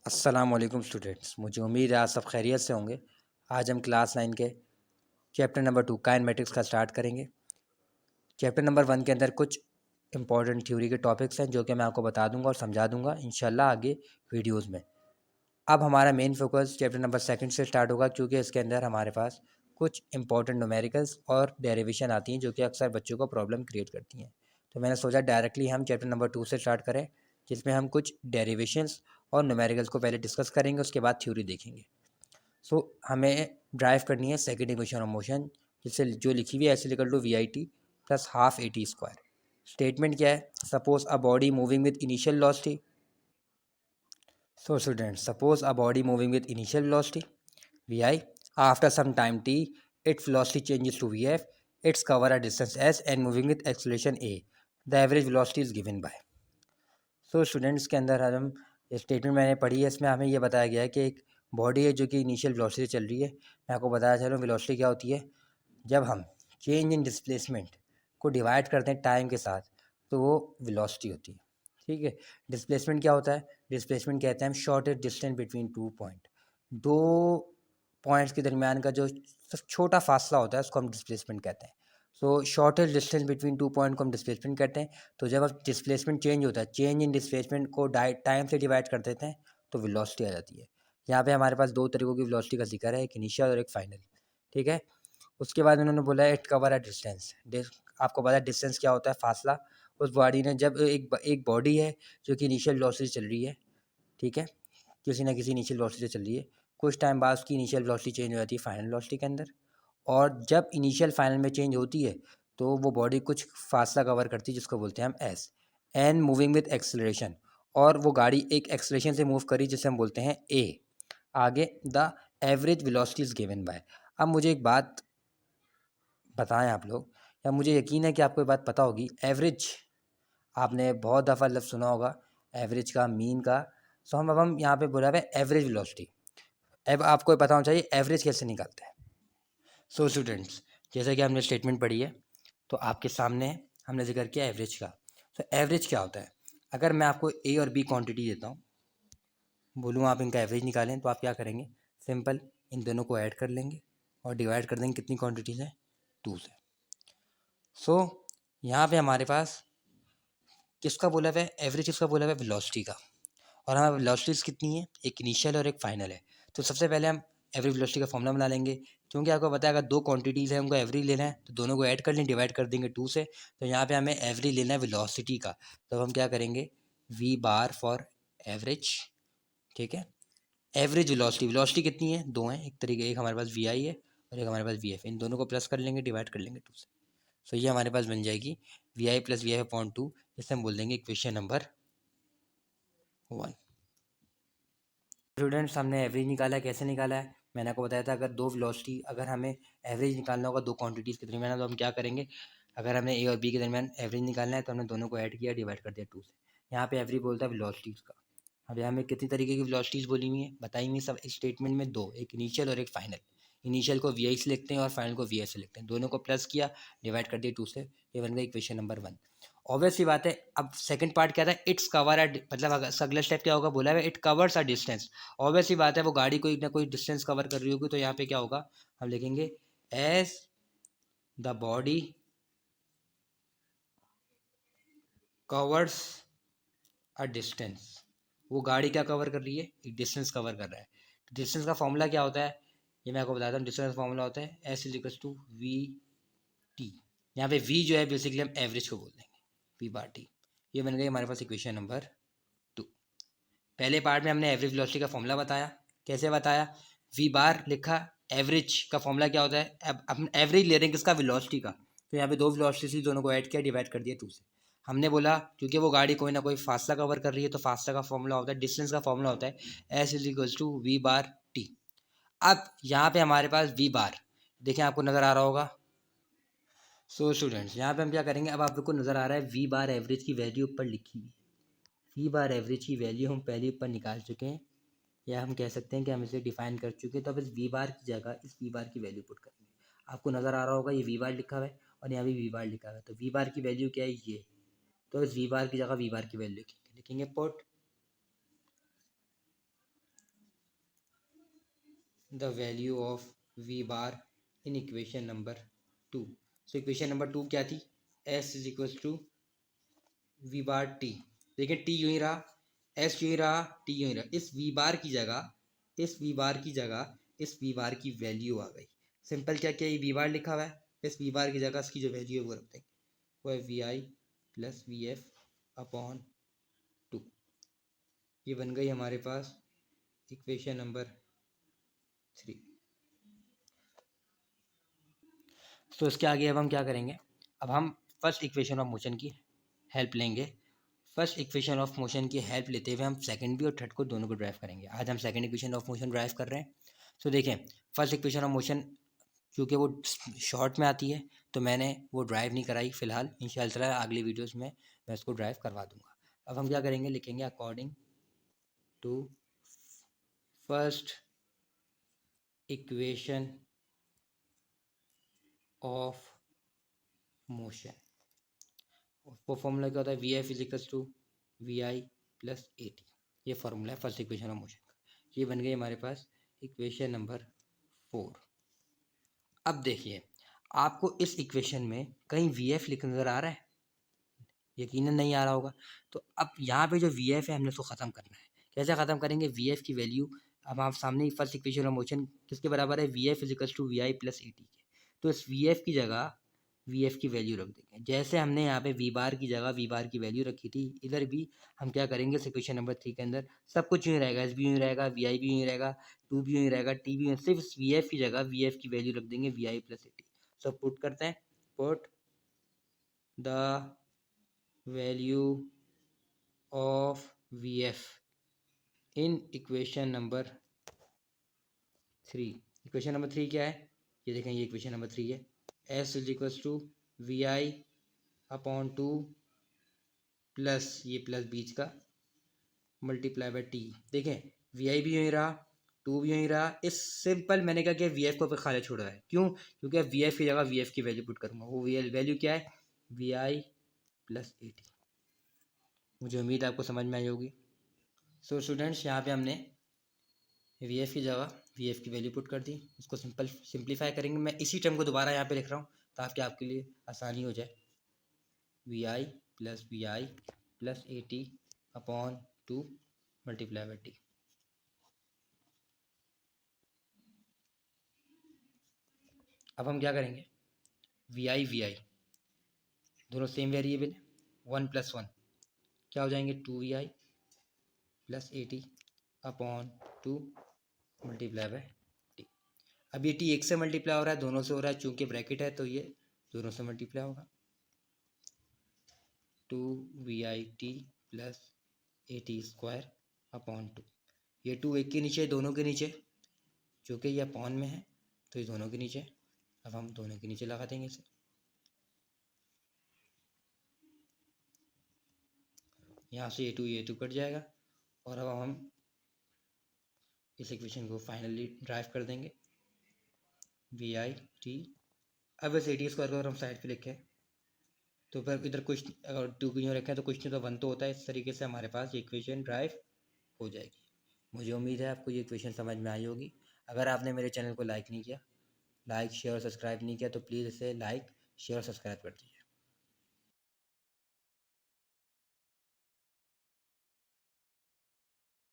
अस्सलामुअलैकुम स्टूडेंट्स, मुझे उम्मीद है आप सब खैरियत से होंगे। आज हम क्लास 9 के चैप्टर नंबर 2 काइनेमेटिक्स का स्टार्ट करेंगे। चैप्टर नंबर 1 के अंदर कुछ इंपॉर्टेंट थ्योरी के टॉपिक्स हैं जो कि मैं आपको बता दूंगा और समझा दूंगा इंशाल्लाह आगे वीडियोस में। अब हमारा मेन फोकस चैप्टर नंबर 2 से स्टार्ट होगा, क्योंकि इसके अंदर हमारे पास कुछ इंपॉर्टेंट न्यूमेरिकल्स और डेरिवेशन आती हैं जो कि अक्सर बच्चों को प्रॉब्लम क्रिएट करती हैं। तो मैंने सोचा डायरेक्टली हम चैप्टर नंबर 2 से स्टार्ट करें, जिसमें हम कुछ डेरिवेशंस और न्यूमेरिकल्स को पहले डिस्कस करेंगे, उसके बाद थ्योरी देखेंगे। हमें ड्राइव करनी है सेकेंड इक्वेशन ऑफ मोशन, जिससे जो लिखी हुई है s equal to v i t plus half a t square. Statement क्या है? Suppose a body moving with initial velocity. Student, suppose a body moving with initial velocity v i, after some time t its velocity changes to v f, its cover a distance s and moving with acceleration a, the average velocity is given by. Students के अंदर हम statement मैंने पढ़ी है, इसमें हमें यह बताया गया है कि एक बॉडी है जो कि इनिशियल वेलोसिटी चल रही है। मैं आपको बताया चलूँ वेलोसिटी क्या होती है। जब हम चेंज इन डिस्प्लेसमेंट को डिवाइड करते हैं टाइम के साथ, तो वो वेलोसिटी होती है। ठीक है। डिस्प्लेसमेंट क्या होता है? डिस्प्लेसमेंट कहते हैं हम shortest distance between two point, दो पॉइंट्स के दरमियान का जो सबसे छोटा फासला होता है उसको हम डिस्प्लेसमेंट कहते हैं। Shortest distance between two point को हम डिस्प्लेसमेंट कहते हैं। तो जब अब डिस्प्लेसमेंट चेंज होता है, चेंज इन डिस्प्लेसमेंट को टाइम से डिवाइड कर देते हैं तो वेलोसिटी आ जाती है। यहाँ पे हमारे पास दो तरीकों की वेलोसिटी का जिक्र है, एक इनिशियल और एक फाइनल। ठीक है। उसके बाद उन्होंने बोला है इट कवर अ डिस्टेंस। आपको पता है डिस्टेंस क्या होता है? फासला। उस बॉडी ने जब एक बॉडी है जो कि इनिशियल वेलोसिटी चल रही है, ठीक है, किसी ना किसी इनिशियल वेलोसिटी से चल रही है, कुछ टाइम बाद उसकी इनिशियल वेलोसिटी चेंज हो जाती है फाइनल वेलोसिटी के अंदर। और जब इनिशियल फाइनल में चेंज होती है तो वो बॉडी कुछ फासला कवर करती है जिसको बोलते हैं हम S, and moving with acceleration. और वो गाड़ी एक एक्सेलरेशन से मूव करी जिसे हम बोलते हैं ए। आगे the average velocity is given bye. अब मुझे एक बात बताएं आप लोग, या मुझे यकीन है कि आपको ये बात पता होगी, एवरेज आपने बहुत दफ़ा लफ्ज़ सुना होगा, एवरेज का, मीन का। अब हम यहाँ पे बोला है एवरेज वेलोसिटी। अब आपको ये पता होना चाहिए एवरेज कैसे निकालते हैं। स्टूडेंट्स, जैसे कि हमने स्टेटमेंट पढ़ी है तो आपके सामने हमने जिक्र किया एवरेज का। तो एवरेज क्या होता है? अगर मैं आपको ए और बी क्वांटिटी देता हूँ, बोलूँ आप इनका एवरेज निकालें, तो आप क्या करेंगे? सिंपल इन दोनों को ऐड कर लेंगे और डिवाइड कर देंगे कितनी क्वांटिटीज़ हैं? 2 से। यहाँ पे हमारे पास किसका बोला हुआ है? एवरेज किसका बोला हुआ है? वेलोसिटी का। और हमारे वेलोसिटीज़ कितनी है? एक इनिशियल और एक फाइनल है। तो सबसे पहले हम एवरेज वेलोसिटी का फॉर्मूला बना लेंगे, क्योंकि आपको पता है अगर दो क्वांटिटीज़ हैं उनको एवरेज लेना है तो दोनों को ऐड कर लें, डिवाइड कर देंगे 2 से। तो यहाँ पे हमें एवरेज लेना है वेलोसिटी का, तो हम क्या करेंगे? V bar for average. ठीक है। एवरेज वेलोसिटी, वेलोसिटी कितनी है? दो हैं, एक तरीके, एक हमारे पास वी आई है और एक हमारे पास वी एफ। इन दोनों को प्लस कर लेंगे, डिवाइड कर लेंगे 2 से। ये हमारे पास बन जाएगी v i plus v f upon 2। इसे हम बोल देंगे इक्वेशन नंबर 1। स्टूडेंट्स, हमने एवरेज निकाला है। कैसे निकाला है? मैंने आपको बताया था अगर दो वेलोसिटी, अगर हमें एवरेज निकालना होगा दो क्वांटिटीज़ के दरमियान, तो हम क्या करेंगे? अगर हमें ए और बी के दरमियान एवरेज निकालना है तो हमने दोनों को ऐड किया, डिवाइड कर दिया 2 से। यहाँ पे एवरेज बोलता है वेलोसिटीज़ का। अब यहाँ में कितनी तरीके की वेलोसिटीज़ बोली हुई हैं, बताई हुई सब स्टेटमेंट में? दो, एक इनिशियल और एक फाइनल। इनिशियल को वी आई से लिखते हैं और फाइनल को वी एस से लिखते हैं। दोनों को प्लस किया, डिवाइड कर दिया 2 से। ये बन गया इक्वेशन नंबर 1। ऑब्वियस सी बात है। अब सेकंड पार्ट क्या था? इट्स कवर एट, मतलब अगला स्टेप क्या होगा? बोला है it covers a distance. Obvious सी बात है, वो गाड़ी कोई ना कोई डिस्टेंस कवर कर रही होगी, तो यहाँ पे क्या होगा? हम लिखेंगे as the body covers a distance. वो गाड़ी क्या कवर कर रही है? एक डिस्टेंस कवर कर रहा है। डिस्टेंस का फॉर्मूला क्या होता है? ये मैं आपको बताता हूँ। डिस्टेंस का फॉर्मूला होता है s is equal to v t. यहाँ पे वी जो है बेसिकली हम एवरेज को बोल देंगे, वी बार टी। ये बन गई हमारे पास इक्वेशन नंबर 2। पहले पार्ट में हमने एवरेज वेलोसिटी का फॉर्मूला बताया। कैसे बताया? वी बार लिखा। एवरेज का फॉर्मूला क्या होता है? अब हम एवरेज ले रहे हैं किसका? वेलोसिटी का। तो यहाँ पे दो वेलोसिटी, दोनों को ऐड किया, डिवाइड कर दिया 2 से। हमने बोला क्योंकि वो गाड़ी कोई ना कोई फासला कवर कर रही है, तो फासला का फॉर्मूला होता है, डिस्टेंस का फॉर्मूला होता है s is equals to v bar t. अब यहाँ पे हमारे पास वी बार, देखें आपको नज़र आ रहा होगा। स्टूडेंट्स, यहाँ पे हम क्या करेंगे? अब आपको नज़र आ रहा है वी बार एवरेज की वैल्यू ऊपर लिखी हुई है। वी बार एवरेज की वैल्यू हम पहले ऊपर निकाल चुके हैं, या हम कह सकते हैं कि हम इसे डिफाइन कर चुके हैं। तो अब इस वी बार की जगह इस वी बार की वैल्यू पुट करेंगे। आपको नज़र आ रहा होगा ये वी बार लिखा हुआ है और यहाँ भी वी बार लिखा हुआ है। तो वी बार की वैल्यू क्या है? ये। तो इस वी बार की जगह वी बार की वैल्यू लिखेंगे, put the value of v bar in equation number 2. So equation number 2 क्या थी? s is equals to v bar t. देखिए t यूं ही रहा, s यूं ही रहा, t यूं ही रहा। इस v bar की जगह इस v bar की जगह इस v bar की वैल्यू आ गई। सिंपल क्या क्या, ये v bar लिखा हुआ है, इस v bar की जगह इसकी जो वैल्यू है वो रख देंगे, वो है v i plus v f upon 2। ये बन गई हमारे पास इक्वेशन नंबर 3। तो इसके आगे अब हम क्या करेंगे, अब हम फर्स्ट इक्वेशन ऑफ मोशन की हेल्प लेंगे। फर्स्ट इक्वेशन ऑफ मोशन की हेल्प लेते हुए हम सेकंड भी और थर्ड को दोनों को ड्राइव करेंगे। आज हम second equation of motion drive कर रहे हैं। तो देखें, फर्स्ट इक्वेशन ऑफ मोशन क्योंकि वो शॉर्ट में आती है तो मैंने वो ड्राइव नहीं कराई फ़िलहाल, इंशाल्लाह अगली वीडियोस में मैं इसको ड्राइव करवा दूंगा। अब हम क्या करेंगे, लिखेंगे according to first equation of motion, वो फॉर्मूला क्या होता है, v f equals to v i plus a t. ये फार्मूला है फर्स्ट इक्वेशन ऑफ मोशन का। ये बन गई हमारे पास इक्वेशन नंबर 4। अब देखिए, आपको इस इक्वेशन में कहीं वी एफ लिख नज़र आ रहा है? यकीनन नहीं आ रहा होगा। तो अब यहाँ पे जो वी एफ है हमने उसको ख़त्म करना है। कैसे ख़त्म करेंगे, वी एफ की वैल्यू, अब आप सामने फर्स्ट इक्वेशन ऑफ मोशन किसके बराबर है, v f equals to v i plus a t के। तो इस वी एफ की जगह वी एफ की वैल्यू रख देंगे। जैसे हमने यहाँ पे वी बार की जगह वी बार की वैल्यू रखी थी, इधर भी हम क्या करेंगे, इक्वेशन नंबर 3 के अंदर सब कुछ यूँ ही रहेगा, एस भी यूँ ही रहेगा, वी आई भी यूँ ही रहेगा, टू भी यूँ ही रहेगा, टी भी यूँ, सिर्फ वी एफ की जगह वी एफ की वैल्यू रख देंगे, v i plus a t. So put करते हैं, put the value of v f in equation number 3। Equation number 3 क्या है, ये देखें, ये इक्वेशन नंबर 3 है। S is equals to v i upon 2 plus ये प्लस बीच का मल्टीप्लाई बाय टी। देखें, वी आई भी यहीं रहा, टू भी यहीं रहा। इस सिंपल मैंने क्या किया, वी एफ को खाली छोड़ा है। क्यों? क्योंकि वी एफ की जगह वी एफ की वैल्यू पुट करूँगा। वो वैल्यू क्या है, v i plus a t. मुझे उम्मीद है आपको समझ में आई होगी। सो स्टूडेंट्स, यहाँ पे हमने वी एफ की जगह वी एफ की वैल्यू पुट कर दी। उसको सिंप्लीफाई करेंगे। मैं इसी टर्म को दोबारा यहाँ पे लिख रहा हूँ ताकि आपके लिए आसानी हो जाए। V i plus a t upon 2 multiply by t. अब हम क्या करेंगे, वी आई दोनों सेम वेरिएबल है, 1 प्लस 1 क्या हो जाएंगे, 2 v i plus a t upon 2 multiply by t. अब ये टी एक से मल्टीप्लाई हो रहा है, दोनों से हो रहा है, चूंकि ब्रैकेट है तो ये दोनों से मल्टीप्लाई होगा। 2 v i t plus a t square upon 2। ये 2 एक के नीचे, दोनों के नीचे, चूँकि ये अपॉन में है तो ये दोनों के नीचे। अब हम दोनों के नीचे लगा देंगे इसे। यहाँ से ये टू कट जाएगा और अब हम इस इक्वेशन को फाइनली ड्राइव कर देंगे, वी आई टी। अब इस ए टी स्क्वायर को अगर हम साइड पे लिखें तो फिर इधर कुछ, अगर 2 को यूँ रखें तो कुछ नहीं तो 1 तो होता है। इस तरीके से हमारे पास ये इक्वेशन ड्राइव हो जाएगी। मुझे उम्मीद है आपको ये इक्वेशन समझ में आई होगी। अगर आपने मेरे चैनल को लाइक नहीं किया, लाइक शेयर और सब्सक्राइब नहीं किया तो प्लीज़ इसे लाइक शेयर और सब्सक्राइब कर दीजिए।